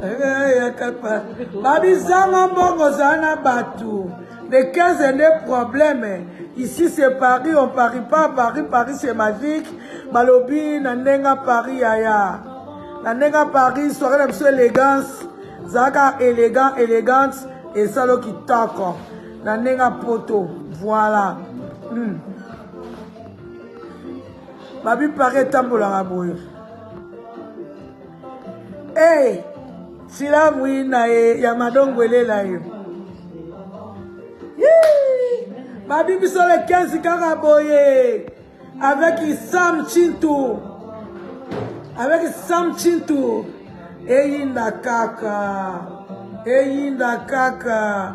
Babi Zanga Mbongo Zana Batou. Les 15 et les problèmes. Ici c'est Paris, on parie pas Paris, Paris c'est magique. Balobi, Nanenga Paris, Aya. Nanenga Paris, soirée de élégance. Zaka élégant, élégante. Et salo qui toque. Nanenga poto. Voilà. Babi Paris tambola raboui. Hey! Sila Mouina et Yamadongwele là. Babi biso le 15 Karaboye. Avec Sam Chintou. Avec Sam Chintou. Eyinda kaka. Eyinda kaka.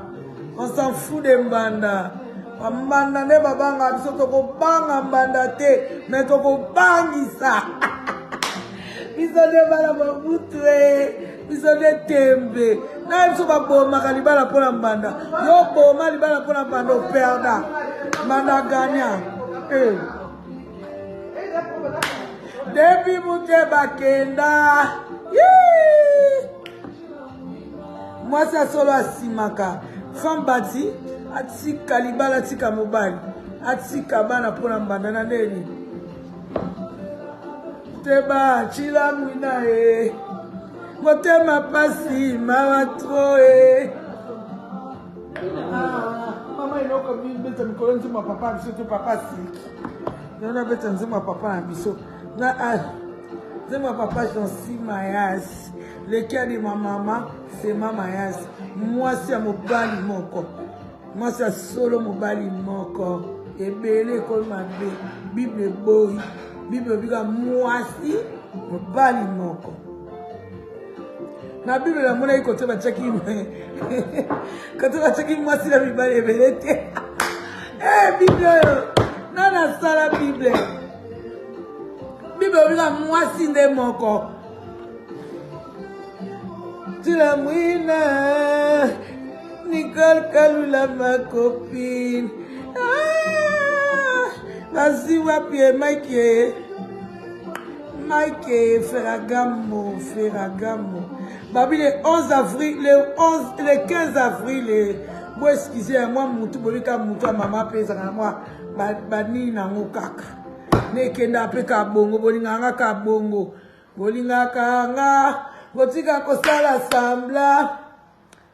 On s'en fout de Mbanda. Mbanda ne babanga biso toko banga Mbanda te. Mais toko bangisa. Biso ne bala mabutwe. Biso ne tembe. Na biso baboma kalibala pona Mbanda. Yo boma libala pona Mbanda perda. Mbanda gagnant. Depuis Mouté Bakenda. Moi, c'est solo à Simaka. Femme bâti, Ati Kalibala Tika Mobile. Ati Kabana pour la bandana neni. Teba, Chila Mouina e. Moté ma passi, Mama trop e. Maman, il a comme une bête à me coller sur ma papa, surtout papa si. Il y en a bête à ma papa à biseau. C'est mon papa, j'en suis Mayas. Le cœur de ma maman, c'est ma Mayas. Moi, c'est mon bali mon corps. Moi, c'est solo mon bali mon corps. Et belé comme ma Bible boy. Bible biga moi, si mon bali mon corps. La Bible, la monnaie, quand tu vas checker, quand tu vas checker, moi, si la Bible est belé. Eh, Bible, non, non, ça la Bible. Bible, moi, si de mon corps. Tu la mouine, Nicole Kalula, ma copine. Vas-y, wapi, Mike, Ferragamo. Babi, le 11 avril, le 15 avril, bon, excusez-moi, moutou, bolika, moutou, maman, pesa, moi, bani, nango, kaka. Nekenda pe kabongo bolinga kabongo bolinga kanga botika kosala sambla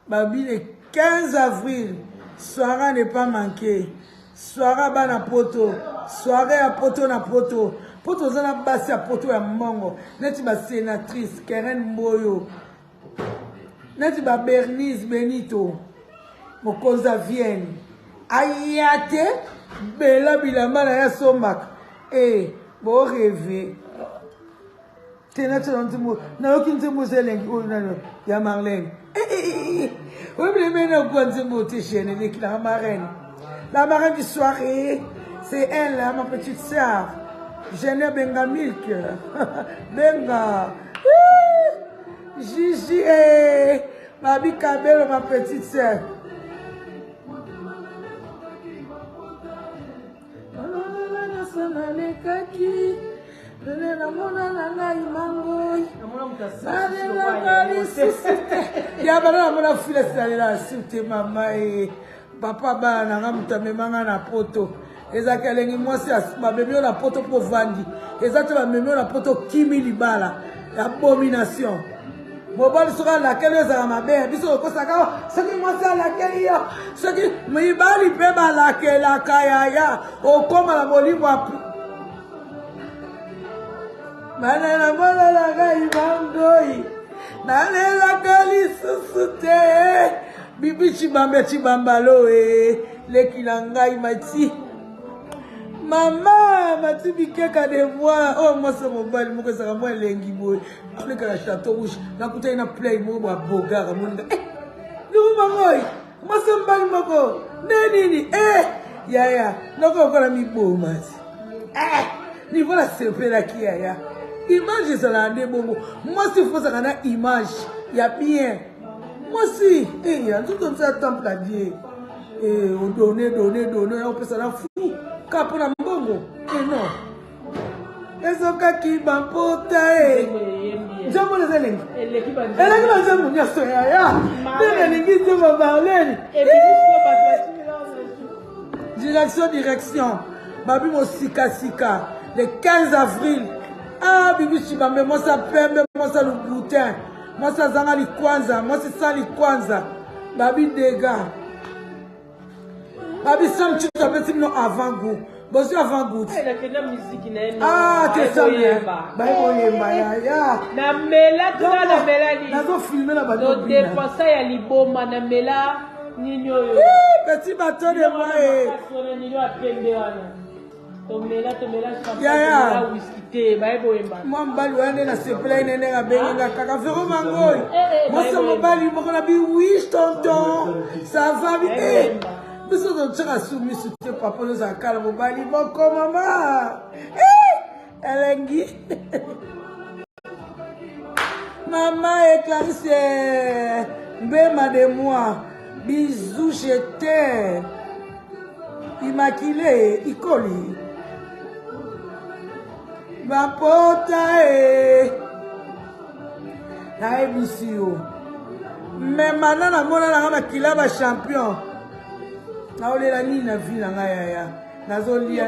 babi le 15 avril soirée n'est pas manqué soirée bana poto soirée à poto na poto poto zana basi à poto ya mongo neti ba sénatrice Keren Mboyo neti ba Bernice Benito mokoza Vienne ayate bela bilamba na ya sombaka. Eh, bon rêver. T'es naturel, n'a aucune témoignage, il y a Marlène. Oui, mais maintenant, quand tu montes chez la marraine. La marraine du soirée, c'est elle, ma petite sœur. Jenna Benga Milk. Benga. Gigi, ma bicabelle, ma petite sœur. Papa bana ngamuta memanga na poto ezakelengi mwasi babebio na poto po vandi ezate bamemio na poto kimi libala abomination mobali soka laquelle ezala mabe biso okosaka soki mwasi alakeli yo soki mibali mpe balakelaka yaya okoma na molimo apu manana mololaka imangoi nalelaka lisusu te bibi chibambalo leki na ngai mati mama mati bikeka de moi oh moi c'est mobali moko ezaka mwa elengi boye aleka na chateau rouge nakutai na play mo ba bogara moninga lumangoi moi c'est mbali moko nini yaya noko okola miboma ni voilà c'est pela ki yaya image ezala nde bongo moi si fozaka na image ya bien moi si tout comme ça temple à Dieu on donner on peut ça la fou kapona mbongo non ezoka ki bampota Nzambo les éléments. Elle est qui va nzambo nyaso ya. Ndengi nzambo Marlène. Direction. Babi mo sika. Le 15 avril. Ah, bibi chibambe, moi ça pembe, moi ça le boutin. Moi ça zanga li kwanza, moi c'est ça li kwanza. Babi dégâts. Babi sam tu t'appelles non avant-goût. Bon, c'est avant-goût. Ah, t'es ça bien. Babi oyemba ya. Na mela tuna na mela ni. Na zo filmer la bateau. Do dépenser ya liboma na mela ninyo yo. Petit bateau de moi et ninyo apembe wana. Tomela champagne whisky te bae boyemba. Moi mbali wana na se plaît na benga kaka fero mangoi. Moi ça mbali moko na bi oui tonton. Ça va bien. Biso do tsaka sumi sute papa nous akala mbali moko mama. Elengi. Maman et Clarisse Mbema de moi. Bisous je t'aime. Immaculée Ikoli. Bapota na ebusio mais maintenant na mona na makila ba champion na olela ni na vie na ngaya nazolia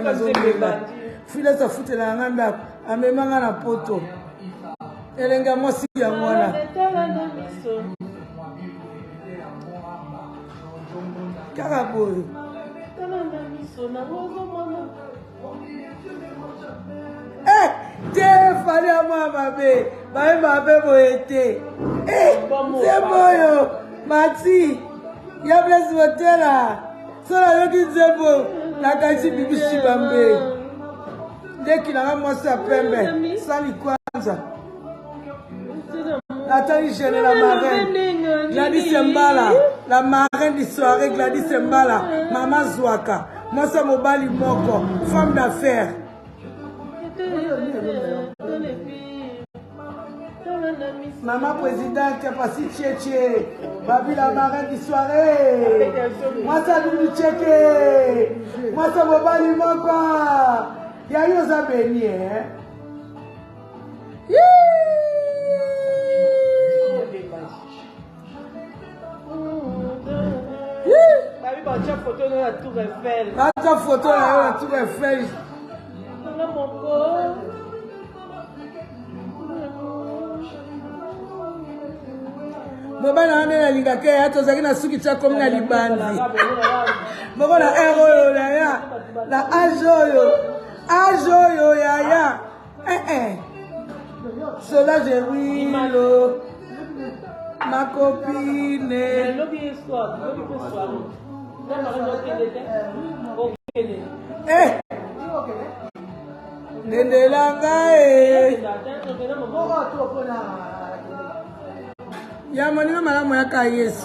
fila sa futela na ngamba amemanga na poto elenga mosi ya mwana karaboy fallait à moi, ma bébé, boyete. C'est bon, Mati. Il y a blessé votre là. Ça, là, c'est bon. La qualité bibi chibambe. Dès qu'il a moi ça pembe. Ça, lui, quoi, ça? Nathalie Gêné, la marraine. Gladys Mbala. La marraine du soirée, Gladys Mbala. Maman Zouaka. Moi, ça, Mobali Moko. Femme d'affaires. Maman présidente, Passi Tchétché, Babi la marraine du soirée. Moi ça nous tchéké. Moi ça va pas lui quoi. Il y a eu ça béni hein. Babi ba cha photo dans la tour Eiffel. Ba cha photo dans la tour Eiffel. Mobana ane na lingake ya tozaki na suki cha komi na libandi. Moko na ero na ya. Na ajoyo. Ajoyo ya. Solange Wilo. Ma copine. Nendelanga ya moninga malamu yaka Yesu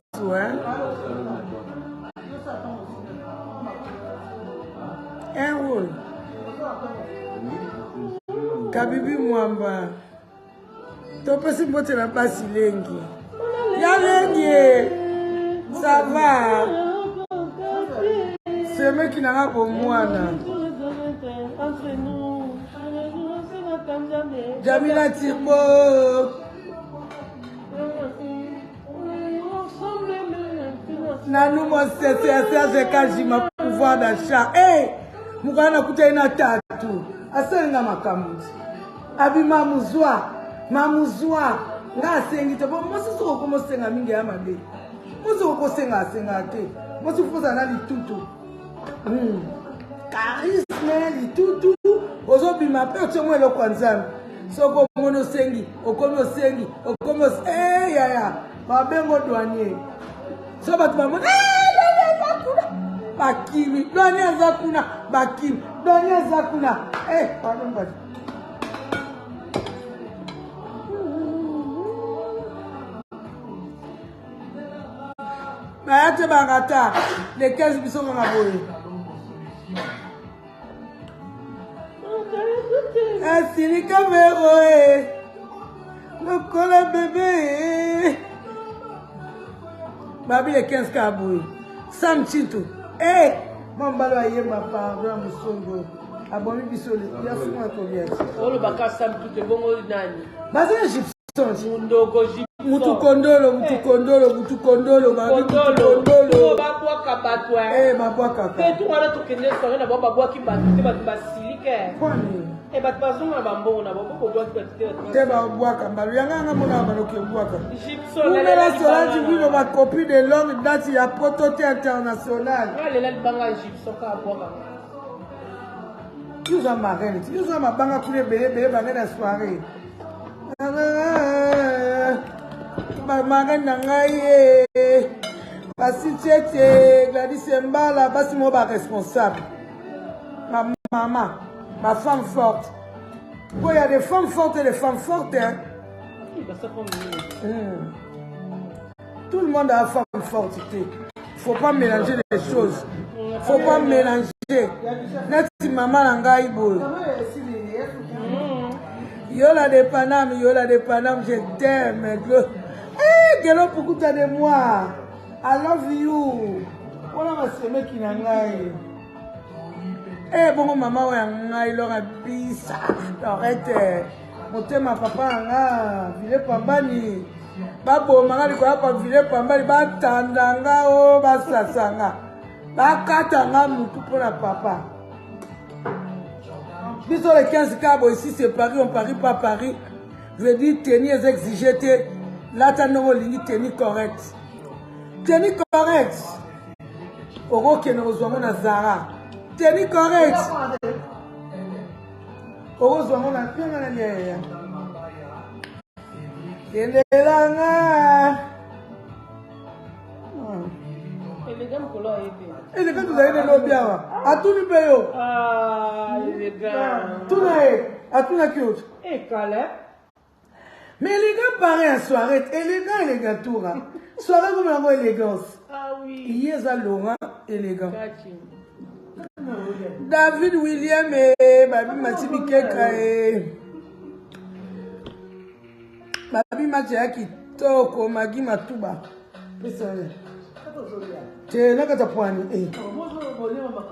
rôle Kabibi Mwamba topesi mbote na pasi lengi ya lengi ça va c'est mec qui n'a pas mwana Jamila Tirbo Nanou moi c'est quand j'ai ma pouvoir d'achat mukana kuta ina tatu asenga makamuzi abima mamuzwa ngasengi to mosi soko komo senga mingi ya mabe mosi ko senga te mosi fuza na litutu charisme litutu ozobima pe otemwe lo kwanzana soko mono sengi okomi osengi okomi ya babengo douanier so batu bamona bakimi douanier zakuna bakimi douanier zakuna pardon basi Bayate Bagata, les 15 bisons dans la boue. Sini Camero, le cola bébé. Babi les 15 cabouilles. Sam Chinto. Mon balo aïe ma pardon, mon songo. Abonné bisous, il y a fou à combien. Oh, le baka Sam tout est bon au nani. Basé Égypte. Mutu kondolo, mutu kondolo, mutu kondolo, kondolo. Babwaka bato. Babwaka. Tout wana to kende soirée na babwaki bato te bato basilike. Kwani? Bato bazonga bambongo na babo babwaki bato te. Te babwaka, mbalu yanga nga mona banoki bwaka. Gibson la Solange Vino, ma copine de longue date, il y a prototé international. Lela libanga Gibson ka bwaka. Tu as ma reine, tu as ma banga pour les bébés, banga la soirée. Ma reine nangaye. Basi Tchétché, Gladys Mbala, basi moi responsable. Ma maman, ma femme forte. Bon, il y a des femmes fortes et des femmes fortes. Hein. Tout le monde a une femme forte. Il ne faut pas mélanger les choses. Il ne faut pas mélanger. Nati maman nangaye boy. Yola de Paname, je t'aime. Gelo pour goûter de moi. I love you. Voilà ma semaine qui n'a bon maman ouais ngai lora bisa. Arrête. Monter ma papa nga vile pambani. Babo manga liko hapa vile pambani batandanga o basasanga. Bakatanga mutu pour la papa. Biso les 15 cabo ici c'est Paris, on parie pas Paris. Je veux dire tenir exigé là t'as non ligne tenir correct. Tenir correct. Oro que nous avons na Zara. Tenir correct. Oro avons na bien na lié. Kendelanga. Élégant kolo ayepe. Élégant tu as été bien. A tout ni payo. Élégant. Tout na tout na cute. Calais. Mais élégant paraît en soirée, élégant tour. Soirée comme la élégance. Ah oui. Hier à Laurent, élégant. David William et Babi Matibi Keka et Babi Matiaki Toko Magi Matuba. C'est là que tu as poigné.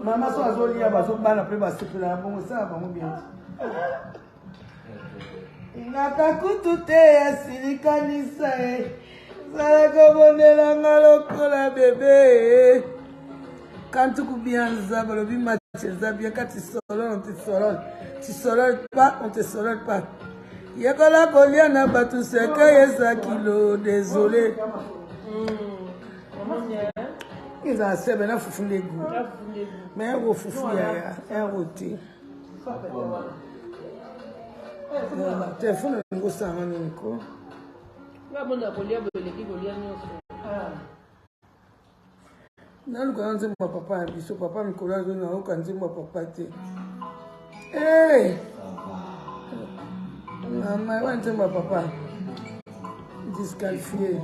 Maman soit Zolia, Bazo Bana, Préba, c'est la bonne, ça va bien. Nakakutute asilikanisa salakobondelanga lokola bébé kantuku bianza balobi mateza bien kati solol tu solol pas on te solol pas yekola kolia na batu seka yesa kilo désolé ils ont assez bien fufu legu mais un fufu ya un rôti téléphone ngo sanga niko ngabona kolia boleki kolia nyonso naluka nzembo papa biso papa mikolo azo na oka nzembo papa te mama wa nzembo papa disqualifié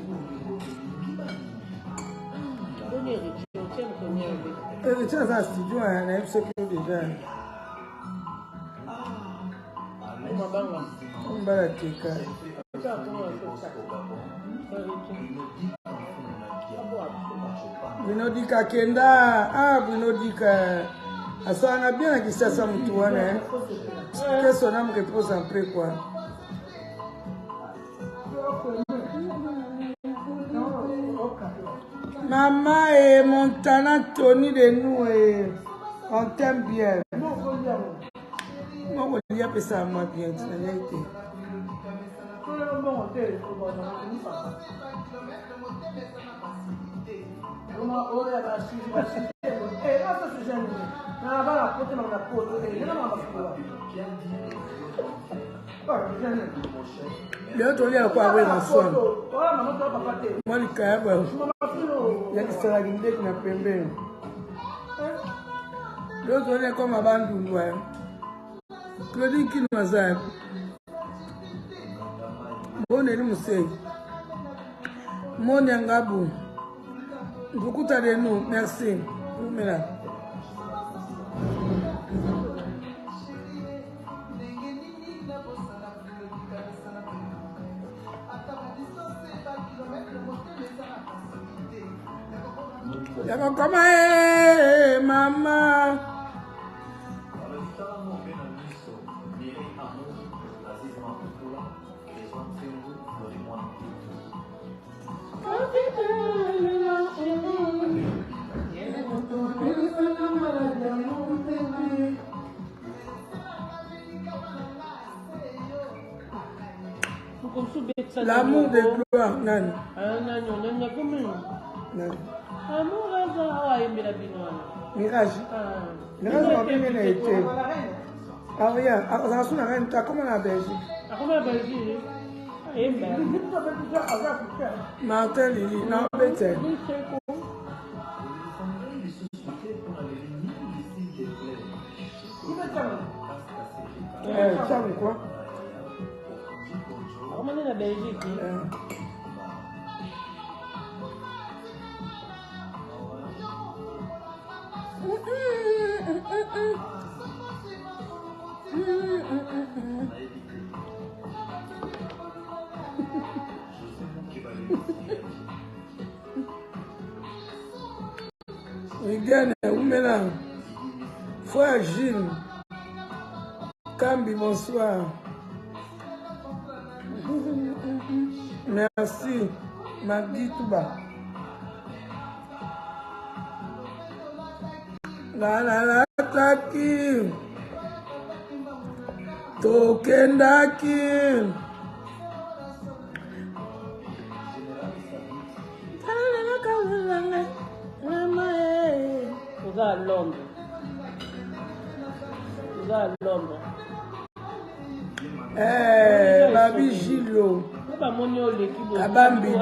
Richard za studio na FCQ déjà Mbara keka. Binodika kenda, Binodika. Asana bien à Kisasa Moutouane. Qu'est-ce son âme repose en près quoi. Maman et Montana Tony de nous et on t'aime bien. Moi, je vais ça à moi bien, tu n'as été. L'autre, il y a quoi avec la somme. Moi, le câble, il y a des salariés qui n'ont pas bien. L'autre, il y a comme un bandou. Claudine qui nous a dit, bon, elle nous sait. Mon Yangabou, beaucoup de nous, merci. Yako kama mama. L'amour de gloire, Nani. Mirage. Mirage m'a bien été. Ah oui, comment la Belgique? Comment la Belgique? Martin Lili, non, Bethel. Ça veut quoi? Comment est la Belgique? Regarde, où maintenant? Frère Gilles. Kambi, bonsoir. Merci. Magdi Touba. La taki. Tokendaki. Vous à Londres. Vous à Londres. Babi Gilio. Abambi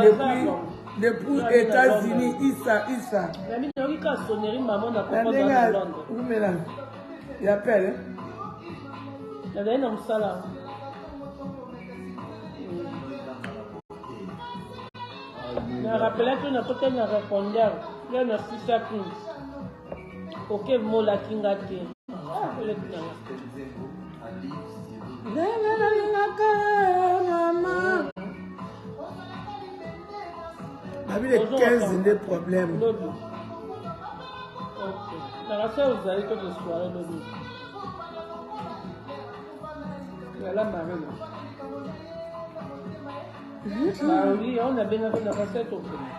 depuis États-Unis, Issa. Il appelle. Il y a un salaire. Je rappelais que nous avons répondu. Il y a un système. Ok, moi la kingate. Avec les 15 des problèmes. La race vous allez que de soirée de nuit. La marine. Oui, on a bien fait la recette au premier.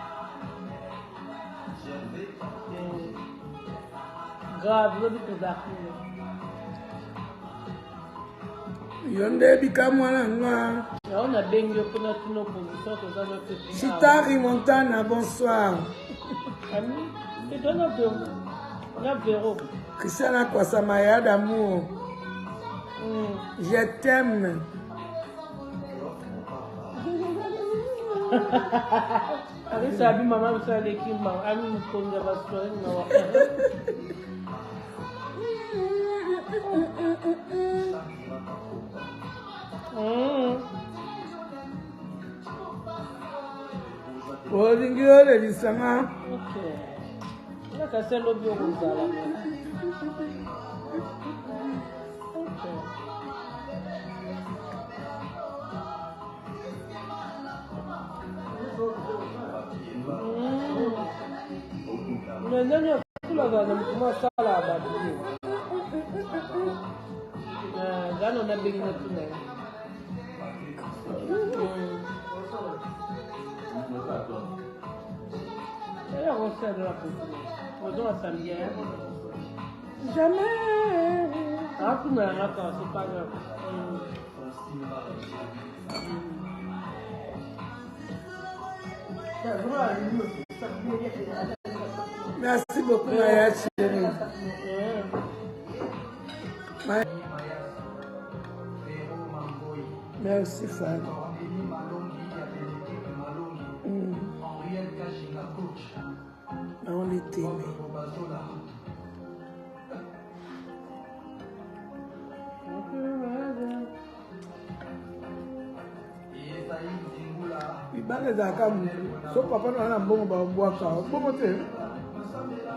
Grave, vous avez tout d'arriver. Yonde bikamwana nga. On a bien eu pour notre opposition que ça va faire. Chitari Montana, bonsoir. Ami, c'est toi notre. On a Véro. Christiana Kwasamaya d'amour. Je t'aime. Allez, ça a vu maman, vous savez qui m'a. Ami, nous sommes dans la soirée. Olingi ole lisanga. Okay. Là, ça c'est le bureau de la mais non, il faut la donner, comment ça là bas. Là, on a bien notre nez. Elle on sait de la couture. On doit s'habiller. Jamais. Ah, tu n'as rien, c'est pas grave. Merci beaucoup, Maya chérie. Merci, Fad. On est aimé. Ibale zaka so papa no na mbongo ba mbwaka mbongo te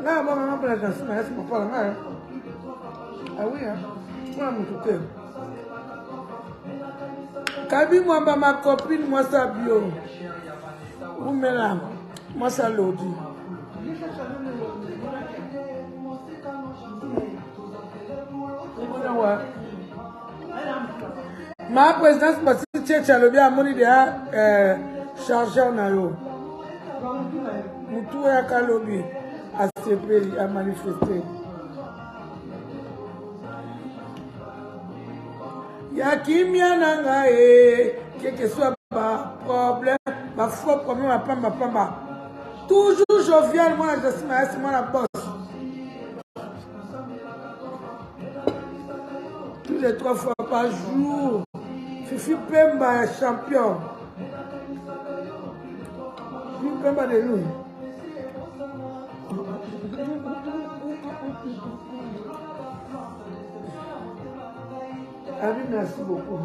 na mama na pala kasi na yasi papa na awiya kwa mtu te kabi mwamba ma copine moi sa bio umela moi sa lodi ma présidence parce que tu as le bien moni de chargeur na yo mutu ya kalobi a sepeli a manifester ya kimia na nga quel que soit problème, ma faux problème, ma pamba. Toujours jovial, moi, je suis moi la bosse. Tous les 3 fois par jour. Fifi Pemba, champion. Fifi Pemba de nous. Abi, merci beaucoup.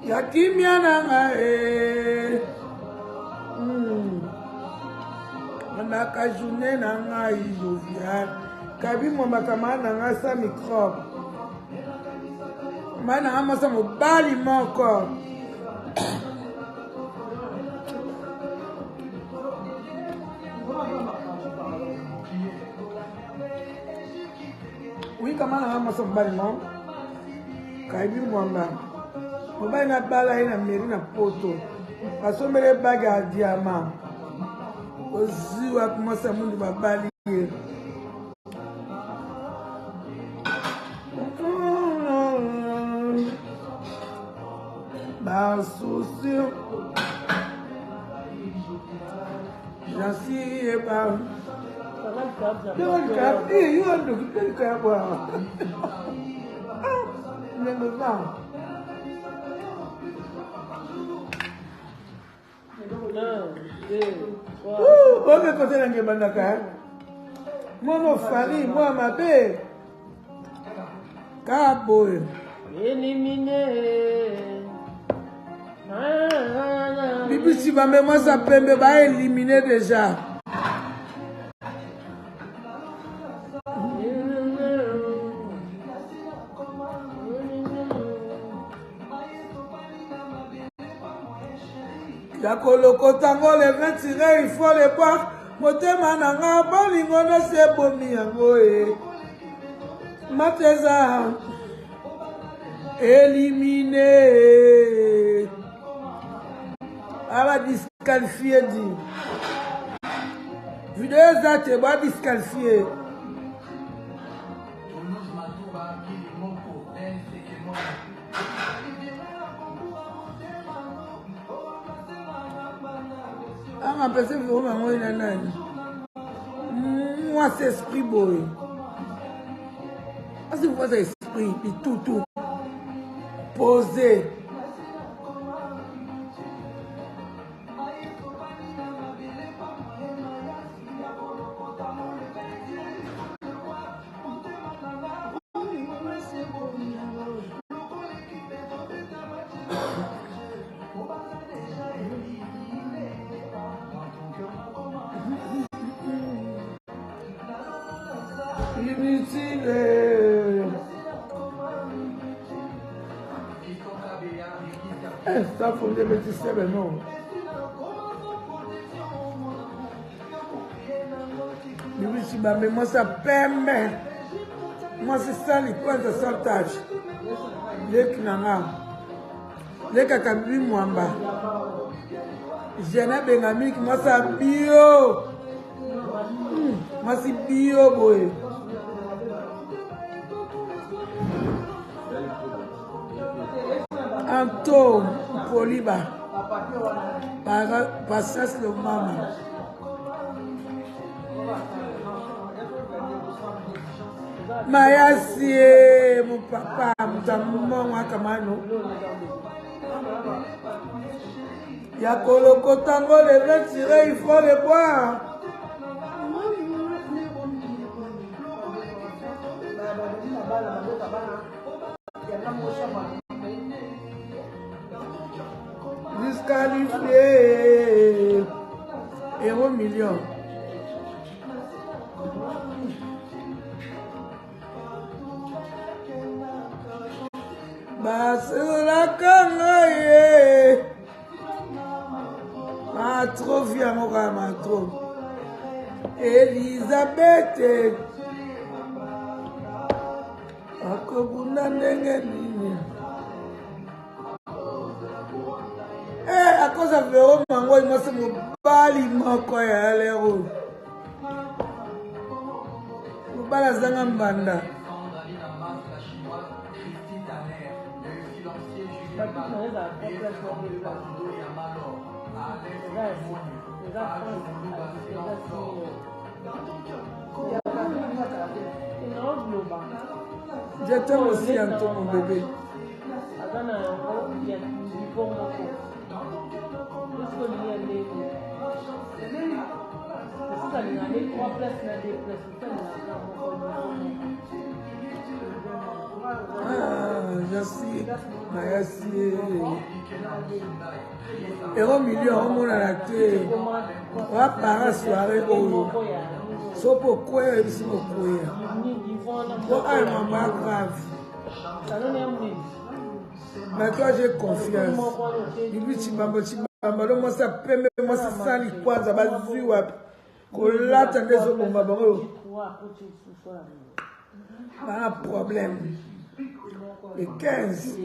Yakimia nanga Naka journée nanga jovial. Kabi mo makama nanga sa microbe. Mana amasa mo bali encore. Oui, comment on a amassé mon bali non? Kabi mo nga. Mobile na bala ina meri na poto. Pasomele baga diamant. Oziwa kumasa mundu babali. Ba souci. Jansi e ba. Don't cap, you want to cap. Never know. Oge kote na ngebandaka. Momo fali, moi ma be. Kaboy. Éliminé. Bibi si ba memo sa pembe ba éliminé déjà. Yakoloko tango le 20 tiré, il faut les boire. Motema nanga bolingo no se bomi yango Mateza éliminé. Aba disqualifié dit. Vidéo ça te va disqualifié. On peut se voir moi c'est esprit boy. Parce que vous esprit puis tout posé. Ça faut des petits sèves, non. Mais moi ça permet. Moi c'est ça les points de sortage. Les knanga. Les kakabi mwamba. Jena bengamik, moi ça bio. Moi c'est bio boy. Anto Poliba Passas le mama Mayasi mon papa mon wakamano Yakoloko tango les retirer il faut les boire. Disqualifié. Euro million. Basura kangaye. Ma trop via mon ma trop. Elisabeth. Akobuna ndenge nini. À cause de Véro Mango, il m'a fait mon bali moko ya lero. Bala zanga mbanda. Je t'aime aussi, Anto, mon bébé. Merci. Et au milieu, on a la télé. On va par soirée. So pourquoi il s'est pourquoi? Pourquoi elle m'a grave? Mais toi j'ai confiance. Il dit Chibamba, moi ça peut moi ça sali kwanza bazui wapi. Kolata ndezo bomba bango. Pas un problème. Le 15.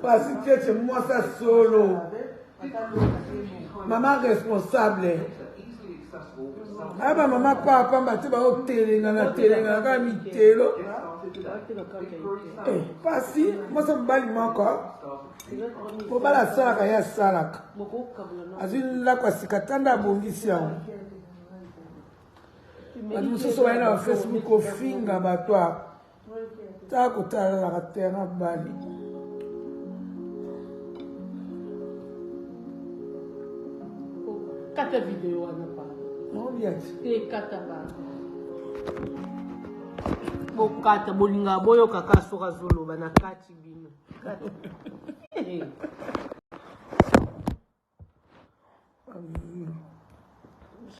Parce que c'est moi ça solo. Maman responsable. Ah bah maman papa m'a ba hôtel na télé na mi telo. Eh, pas si, moi ça me bali encore. Pour bala sala ya salaka. Azin la kwa sikatanda bongisi yango. Mususu wa na Facebook ofinga batwa. Ta kotala la terra bali. Kata vidéo wana pa. Non bien. Te kata ba. Bo kata bolinga boyo kaka soka zolo bana kati bino.